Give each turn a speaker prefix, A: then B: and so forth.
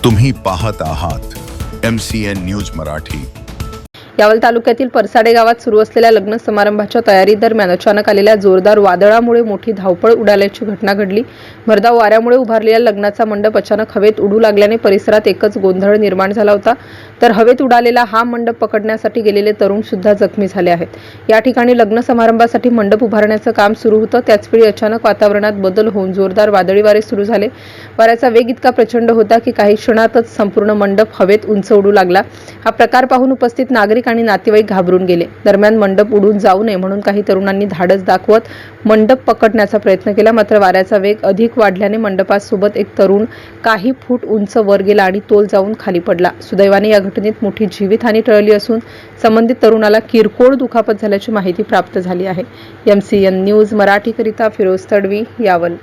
A: तुम्ही पाहत आहात MCN न्यूज मराठी।
B: यावल तालुक्यातील परसाडे गावात सुरू असलेल्या लग्न समारंभाच्या तयारी दरम्यान अचानक आलेल्या जोरदार वादळामुळे मोठी धावपळ उडाल्याची घटना घडली। भरधाव वाऱ्यामुळे उभारलेला लग्नाचा मंडप अचानक हवेत उडू लागल्याने परिसरात एकच गोंधळ निर्माण झाला होता। तर हवेत उडालेला हा मंडप पकडण्यासाठी गेलेले तरुण सुद्धा जखमी झाले आहेत। या ठिकाणी लग्न समारंभासाठी मंडप उभारण्याचं काम सुरू होतं, त्याचवेळी अचानक वातावरणात बदल होऊन जोरदार वादळी वारे सुरू झाले। वाऱ्याचा वेग इतका प्रचंड होता की काही क्षणातच संपूर्ण मंडप हवेत उंच उडू लागला। हा प्रकार पाहून उपस्थित नागरिक आणि नातेवाईक घाबरून गेले। दरम्यान मंडप उडून जाऊ नये म्हणून काही तरुणांनी धाडस दाखवत मंडप पकडण्याचा प्रयत्न केला, मात्र वाऱ्याचा वेग अधिक वाढल्याने मंडपासोबत एक तरुण काही फूट उंच वर गेला आणि तोल जाऊन खाली पडला। सुदैवाने या घटनेत मोठी जीवितहानी टळली असून संबंधित तरुणाला किरकोळ दुखापत झाल्याची माहिती प्राप्त झाली आहे। MCN न्यूज मराठीकरिता फिरोज तडवी, यावल।